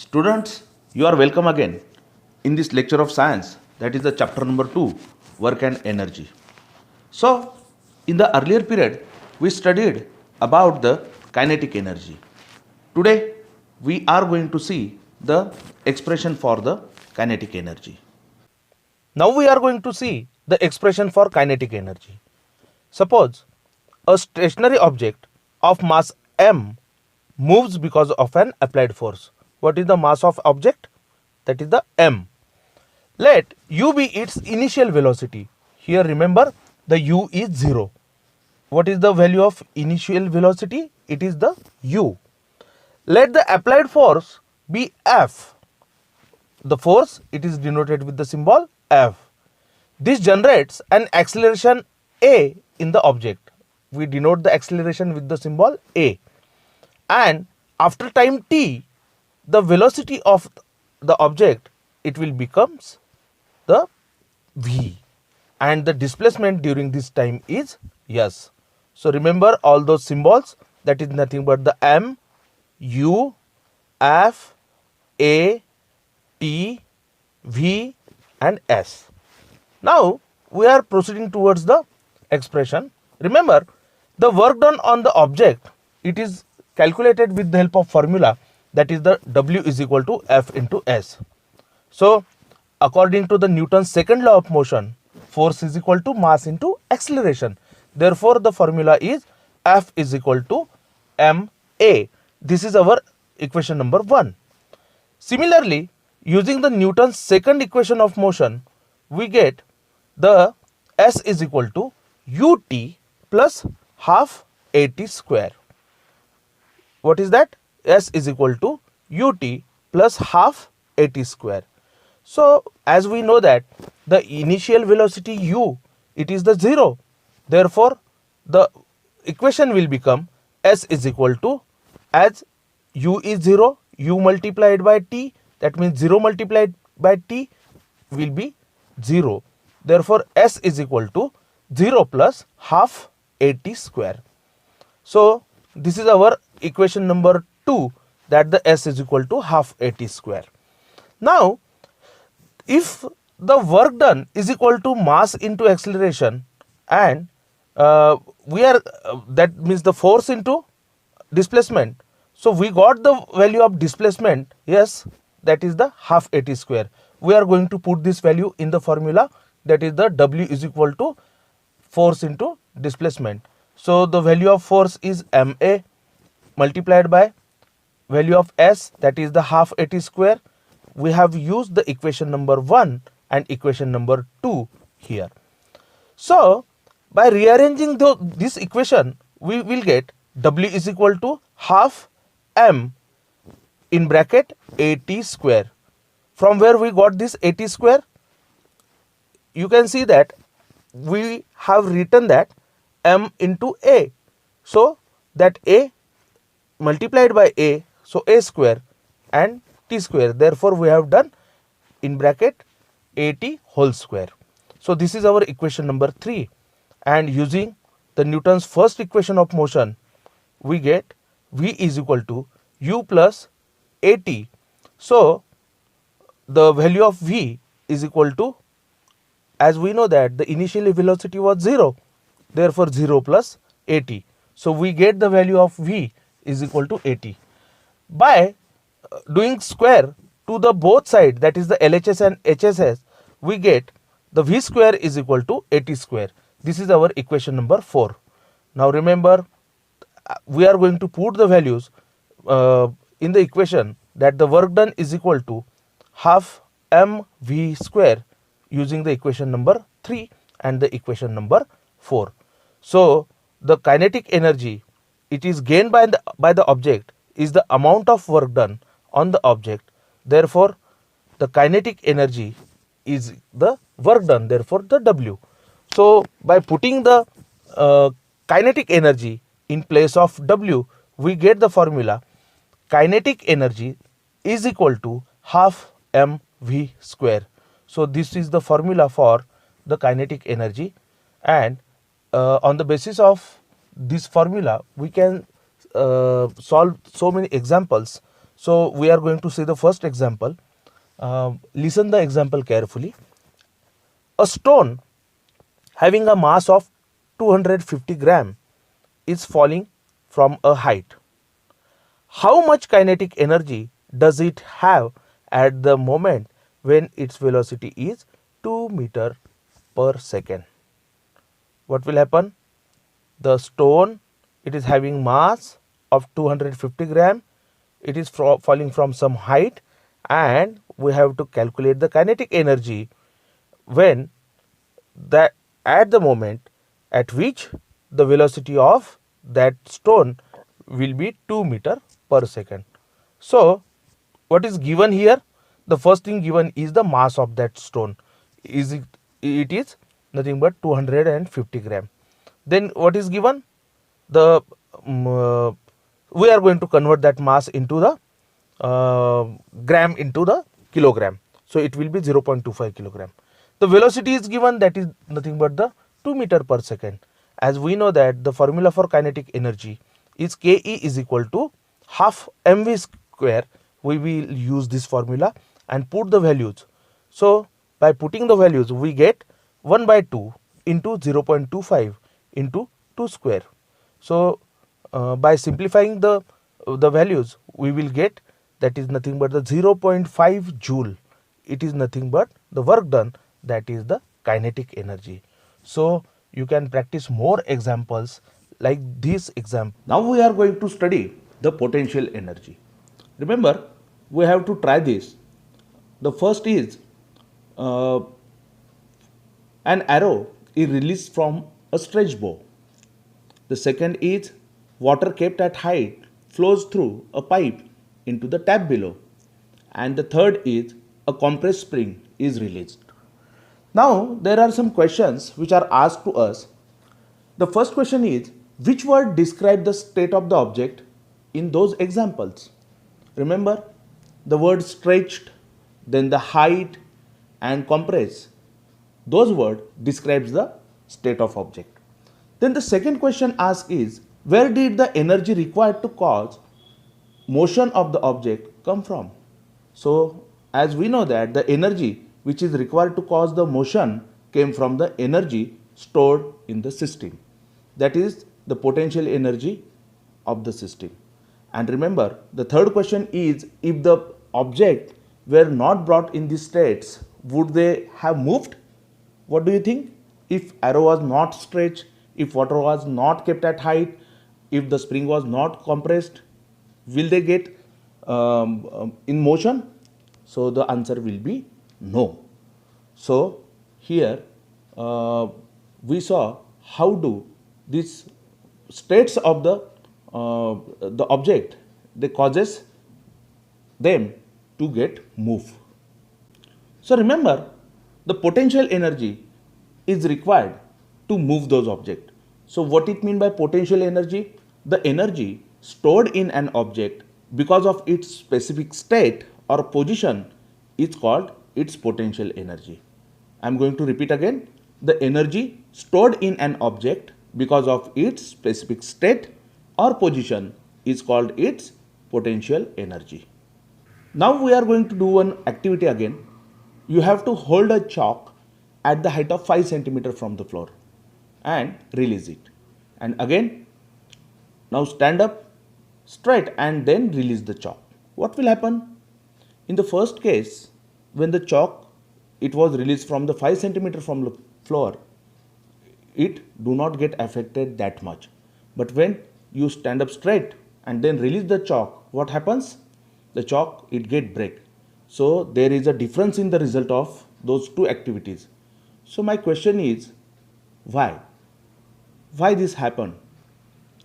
Students, you are welcome again in this lecture of science, that is the chapter number 2, work and energy. So, in the earlier period, we studied about the kinetic energy. Today, we are going to see the expression for the kinetic energy. Now, we are going to see the expression for kinetic energy. Suppose a stationary object of mass m moves because of an applied force. What is the mass of object? That is the m. Let u be its initial velocity. Here remember, the u is 0. What is the value of initial velocity? It is the u. Let the applied force be F. The force, it is denoted with the symbol F. This generates an acceleration A in the object. We denote the acceleration with the symbol A. And after time t, the velocity of the object, it will becomes the v, and the displacement during this time is s. So remember all those symbols, that is nothing but the m, u, f, a, t, v and s. Now we are proceeding towards the expression. Remember, the work done on the object, it is calculated with the help of formula, that is the W is equal to F into S. So according to the Newton's second law of motion, force is equal to mass into acceleration. Therefore the formula is F is equal to ma. This is our equation number 1. Similarly, using the Newton's second equation of motion, we get the S is equal to ut plus half at square. What is that? S is equal to ut plus half at square. So as we know that the initial velocity u, it is the 0. Therefore the equation will become S is equal to, as u is 0, u multiplied by t, that means 0 multiplied by t will be 0. Therefore S is equal to 0 plus half at square. So this is our equation number 2, that the S is equal to half at square. Now if the work done is equal to mass into acceleration, and that means the force into displacement. So we got the value of displacement, yes, that is the half at square. We are going to put this value in the formula, that is the W is equal to force into displacement. So the value of force is ma multiplied by value of S, that is the half at square. We have used the equation number 1 and equation number 2 here. So by rearranging this equation, we will get W is equal to half m in bracket at square. From where we got this at square? You can see that we have written that m into a. So that a multiplied by a, so a square and t square. Therefore we have done in bracket at whole square. So this is our equation number 3, and using the Newton's first equation of motion, we get v is equal to u plus at. So the value of v is equal to, as we know that the initial velocity was 0, therefore 0 plus at. So we get the value of v is equal to at. By doing square to the both side, that is the LHS and HSS, we get the v square is equal to at square. This is our equation number 4. Now remember, we are going to put the values in the equation, that the work done is equal to half mv square, using the equation number 3 and the equation number 4. So the kinetic energy, it is gained by the object, is the amount of work done on the object. Therefore the kinetic energy is the work done, therefore the W. So by putting the kinetic energy in place of W, we get the formula kinetic energy is equal to half mv square. So this is the formula for the kinetic energy, and on the basis of this formula we can solve so many examples. So we are going to see the first example. Listen the example carefully. A stone having a mass of 250 gram is falling from a height. How much kinetic energy does it have at the moment when its velocity is 2 meter per second? What will happen? The stone, it is having mass of 250 gram. It is falling from some height, and we have to calculate the kinetic energy when that at the moment at which the velocity of that stone will be 2 meter per second. So what is given here? The first thing given is the mass of that stone. It is nothing but 250 gram. Then what is given? The we are going to convert that mass into the gram into the kilogram. So it will be 0.25 kilogram. The velocity is given, that is nothing but the 2 meter per second. As we know that the formula for kinetic energy is Ke is equal to half mv square. We will use this formula and put the values. So by putting the values we get 1 by 2 into 0.25 into 2 square. So by simplifying the values we will get, that is nothing but the 0.5 joule. It is nothing but the work done, that is the kinetic energy. So you can practice more examples like this example. Now we are going to study the potential energy. Remember, we have to try this. The first is uh, an arrow is released from a stretch bow. The second is water kept at height flows through a pipe into the tap below. And the third is a compressed spring is released. Now there are some questions which are asked to us. The first question is, which word describe the state of the object in those examples? Remember the word stretched, then the height and compress. Those words describes the state of object. Then the second question asked is, where did the energy required to cause motion of the object come from? So as we know that the energy which is required to cause the motion came from the energy stored in the system. That is the potential energy of the system. And remember, the third question is, if the object were not brought in these states, would they have moved? What do you think? If arrow was not stretched, if water was not kept at height, if the spring was not compressed, will they get in motion? So the answer will be no. So here we saw how do these states of the object, they causes them to get move. So remember, the potential energy is required to move those objects. So what it mean by potential energy? The energy stored in an object because of its specific state or position is called its potential energy. I am going to repeat again. The energy stored in an object because of its specific state or position is called its potential energy. Now we are going to do one activity again. You have to hold a chalk at the height of 5 centimeter from the floor and release it. And again, now stand up straight and then release the chalk. What will happen? In the first case, when the chalk it was released from the 5 centimeter from the floor, it do not get affected that much. But when you stand up straight and then release the chalk, what happens? The chalk it get break. So there is a difference in the result of those two activities. So my question is, why? Why this happened?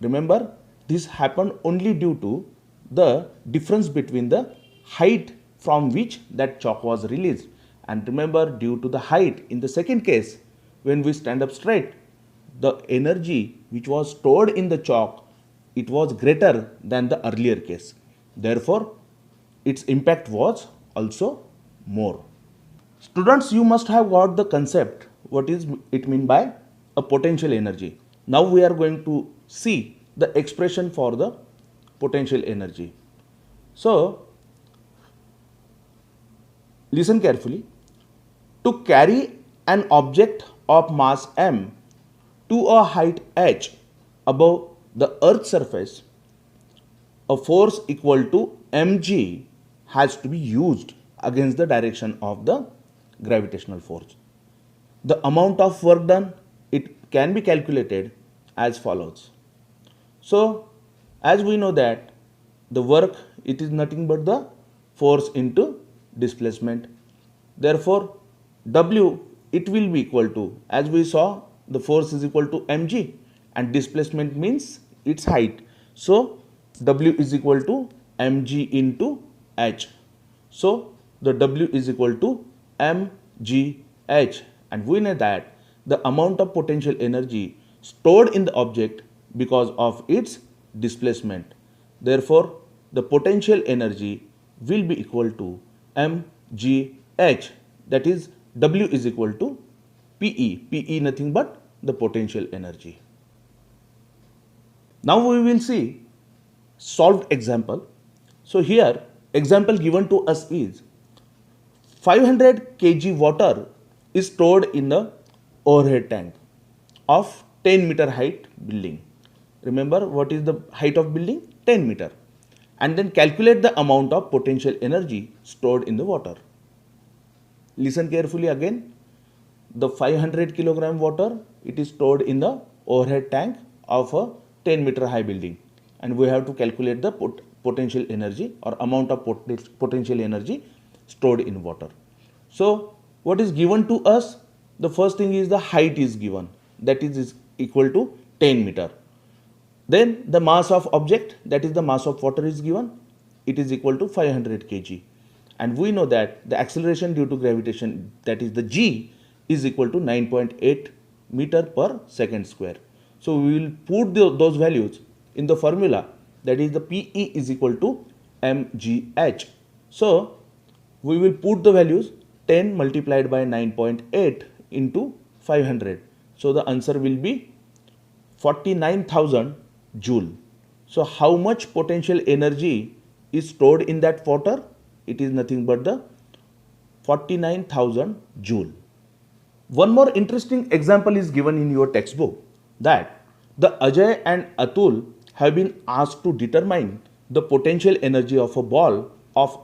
Remember, this happened only due to the difference between the height from which that chalk was released. And remember, due to the height in the second case, when we stand up straight, the energy which was stored in the chalk, it was greater than the earlier case. Therefore, its impact was also more. Students, you must have got the concept what is it mean by a potential energy. Now we are going to see the expression for the potential energy. So listen carefully. To carry an object of mass m to a height h above the earth's surface, a force equal to mg has to be used against the direction of the gravitational force. The amount of work done, it can be calculated as follows. So as we know that the work, it is nothing but the force into displacement. Therefore W, it will be equal to, as we saw, the force is equal to mg and displacement means its height. So W is equal to mg into h. So the W is equal to mgh, and we know that the amount of potential energy stored in the object because of its displacement. Therefore the potential energy will be equal to mgh, that is W is equal to PE. PE nothing but the potential energy. Now we will see solved example. So here example given to us is 500 kg water is stored in the overhead tank of 10-meter height building. Remember what is the height of building? 10 meter. And then calculate the amount of potential energy stored in the water. Listen carefully again. The 500 kilogram water, it is stored in the overhead tank of a 10-meter high building, and we have to calculate the potential energy or amount of potential energy stored in water. So what is given to us? The first thing is the height is given, that is equal to 10 meter. Then the mass of object, that is the mass of water, is given, it is equal to 500 kg. And we know that the acceleration due to gravitation, that is the g, is equal to 9.8 meter per second square. So we will put those values in the formula, that is the PE is equal to mgh. So we will put the values 10 multiplied by 9.8 into 500. So the answer will be 49,000 joule. So how much potential energy is stored in that water? It is nothing but the 49,000 joule. One more interesting example is given in your textbook, that the Ajay and Atul have been asked to determine the potential energy of a ball of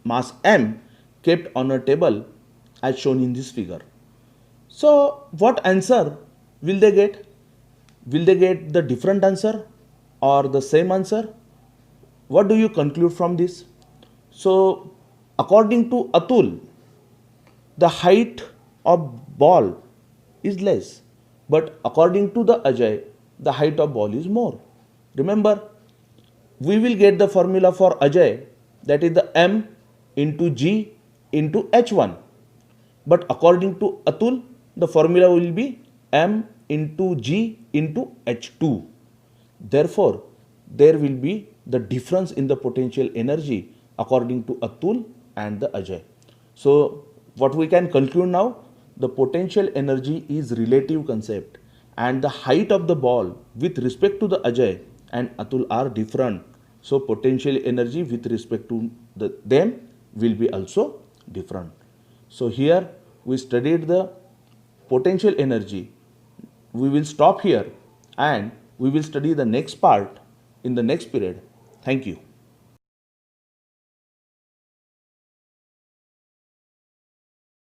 mass m kept on a table as shown in this figure. So what answer will they get? Will they get the different answer or the same answer? What do you conclude from this? So according to Atul, the height of ball is less, but according to the Ajay, the height of ball is more. Remember, we will get the formula for Ajay, that is the m into g into h1. But according to Atul, the formula will be m into g into h2. Therefore there will be the difference in the potential energy according to Atul and the Ajay. So what we can conclude now, the potential energy is relative concept, and the height of the ball with respect to the Ajay and Atul are different. So potential energy with respect to them will be also different. So here we studied the potential energy. We will stop here and we will study the next part in the next period. Thank you.